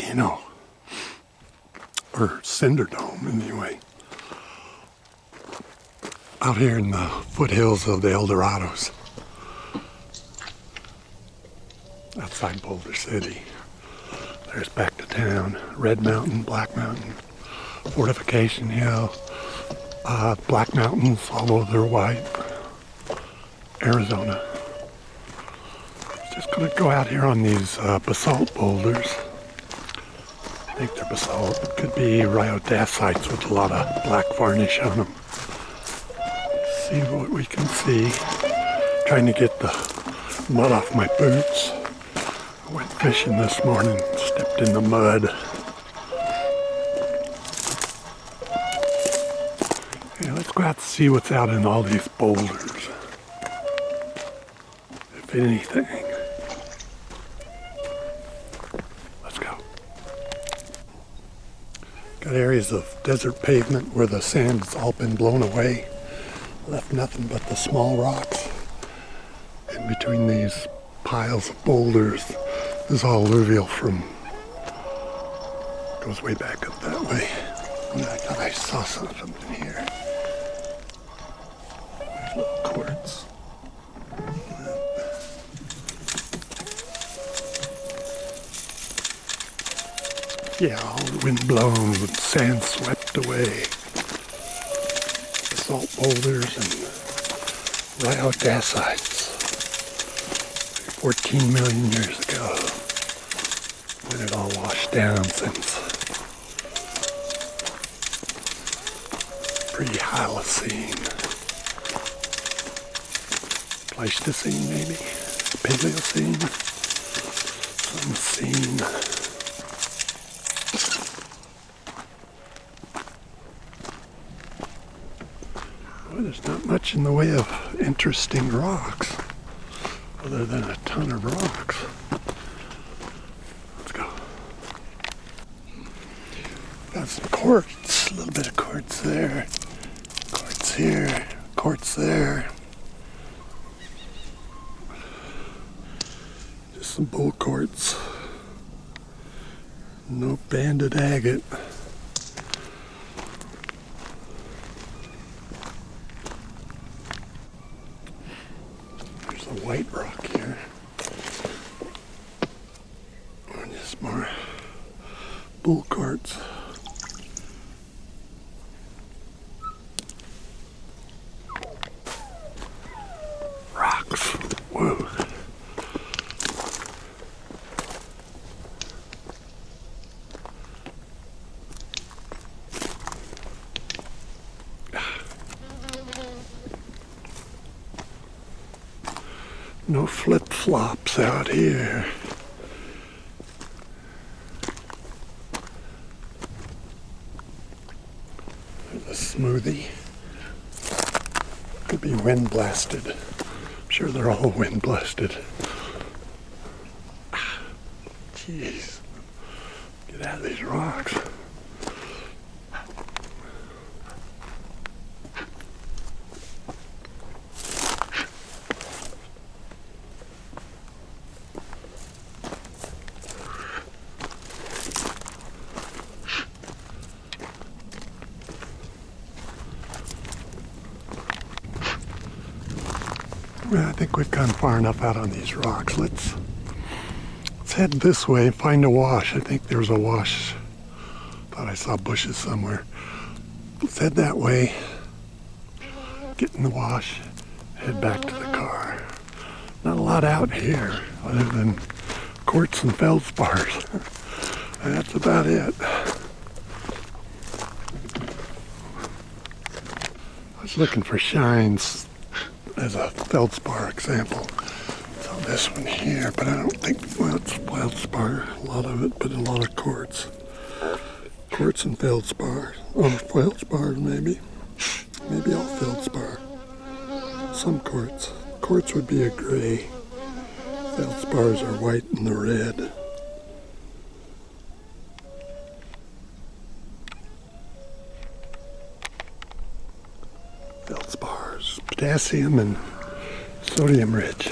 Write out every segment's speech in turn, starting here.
volcano, or cinder dome anyway, out here in the foothills of the El Dorados, outside Boulder City. There's back to town, Red Mountain, Black Mountain, Fortification Hill, Black Mountains, although they're white, Arizona. Just gonna go out here on these basalt boulders. I think they're basalt. Could be rhyodacite with a lot of black varnish on them. See what we can see. Trying to get the mud off my boots. I went fishing this morning, stepped in the mud. Okay, let's go out and see what's out in all these boulders. If anything. Let's go. Got areas of desert pavement where the sand's all been blown away. Left nothing but the small rocks. In between these piles of boulders, this is all alluvial from, goes way back up that way. And I thought I saw something here. There's little quartz. Yeah, all wind blown with sand swept away. Basalt boulders and rhyodacite. 14 million years ago, when it all washed down since pre-Holocene, Pleistocene maybe, Paleocene, some scene. Well, there's not much in the way of interesting rocks. Other than a ton of rocks. Let's go. Got some quartz, a little bit of quartz there. Quartz here, quartz there. Just some bull quartz. No banded agate. A white rock here. And just more bull quartz. Rocks. Whoa. No flip-flops out here. There's a smoothie. Could be wind blasted. I'm sure they're all wind blasted. Jeez. Get out of these rocks. Well, I think we've gone far enough out on these rocks. Let's head this way and find a wash. I think there's a wash. Thought I saw bushes somewhere. Let's head that way, get in the wash, head back to the car. Not a lot out here other than quartz and feldspars. That's about it. I was looking for shines as a feldspar example. So this one here, but I don't think, well, it's feldspar, a lot of it, but a lot of quartz. Quartz and feldspar. Oh, feldspar maybe. Maybe all feldspar. Some quartz. Quartz would be a gray. Feldspars are white and the red. Feldspars, potassium and sodium rich.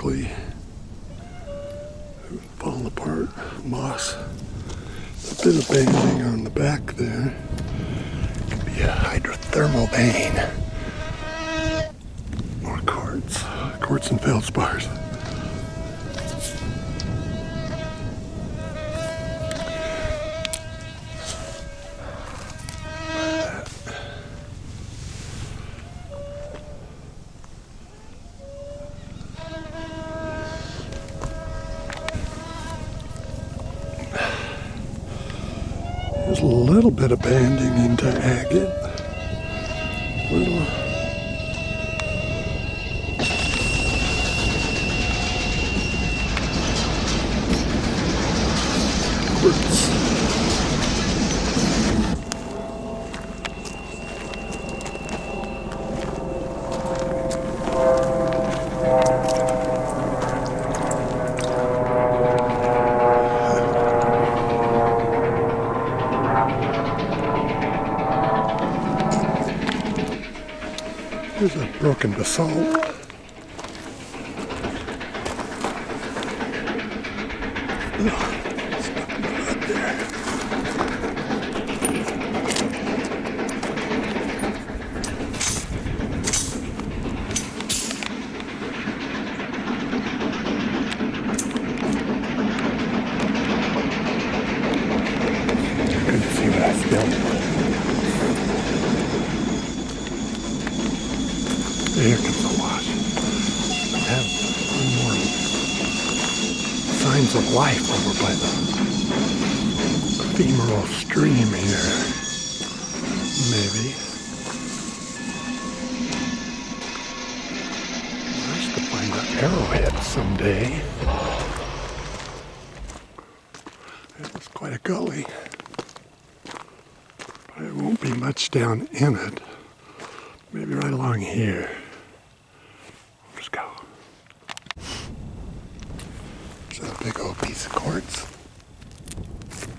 quickly. Falling apart. Moss. A bit of banding on the back there. Could be a hydrothermal vein. More quartz. Quartz and feldspars. There's a little bit of banding into agate. Little. Quartz. Here's a broken basalt. There's nothing but there. Couldn't see what I spilled. Here comes the wash. We have more signs of life over by the ephemeral stream here. Maybe. Nice to find an arrowhead someday. It was quite a gully. But there won't be much down in it. Maybe right along here. Let's go. There's a big old piece of quartz.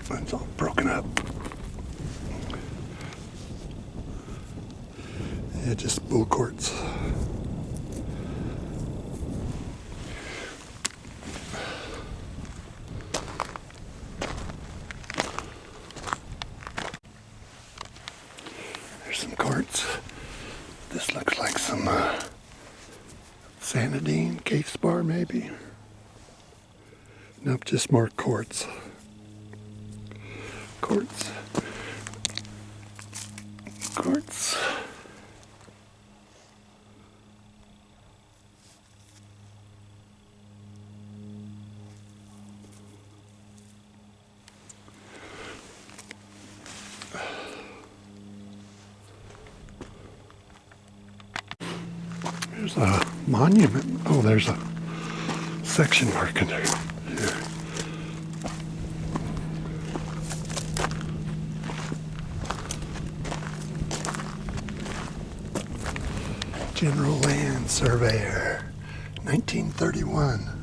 It's all broken up. Yeah, just bull quartz. There's some quartz. This looks like some sanidine, cave spar maybe. Nope, just more quartz. Quartz. Quartz. There's a monument. Oh, there's a section marker there. Here. General Land Surveyor, 1931.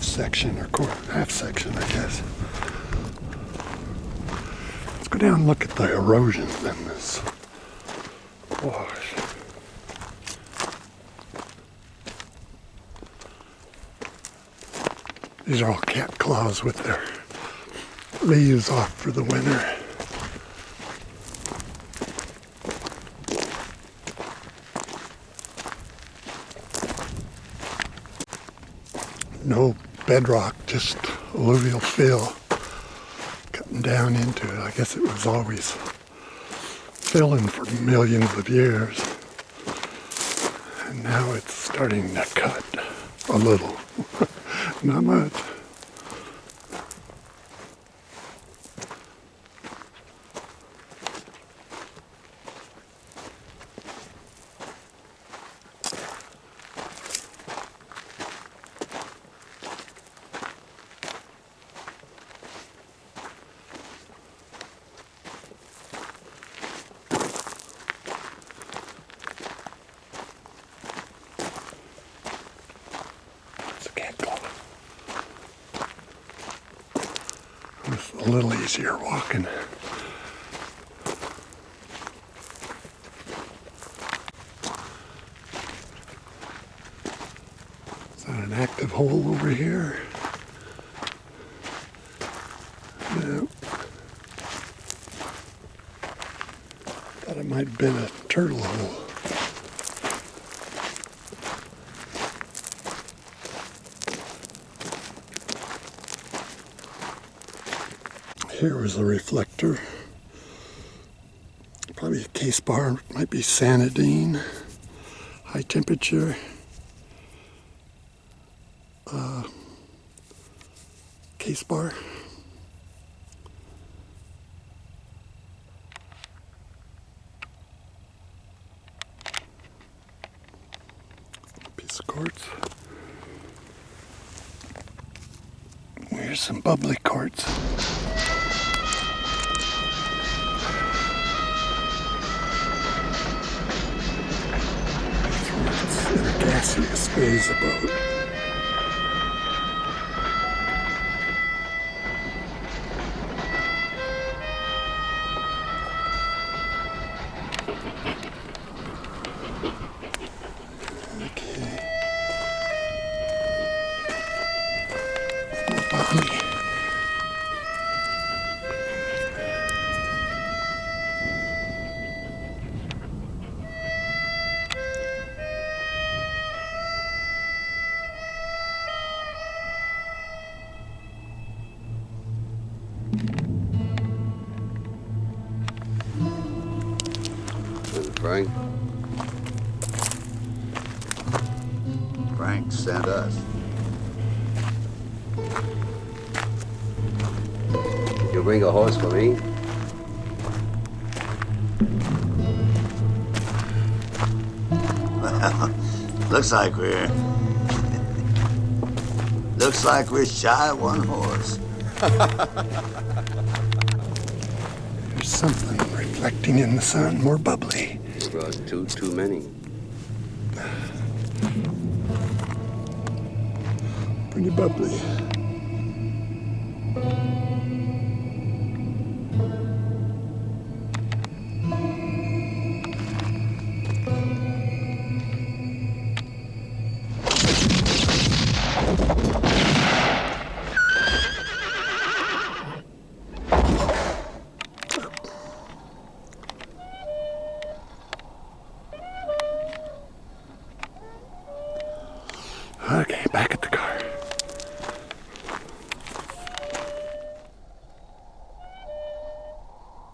Section or half section, I guess. Let's go down and look at the erosion in this wash. These are all cat claws with their leaves off for the winter. No bedrock, just alluvial fill cutting down into it. I guess it was always filling for millions of years. And now it's starting to cut a little. Not much. a little easier walking. Is that an active hole over here? No. Thought it might have been a turtle hole. Here was a reflector. Probably a case bar, might be Sanidine, high temperature. Case bar. Piece of quartz. Here's some bubbly quartz. In a gaseous phase about. Okay. More bubbly. Frank? Frank sent us. Did you bring a horse for me? Well, looks like we're shy of one horse. There's something reflecting in the sun, more bubbly. Well, too many. Pretty bubbly. Okay, back at the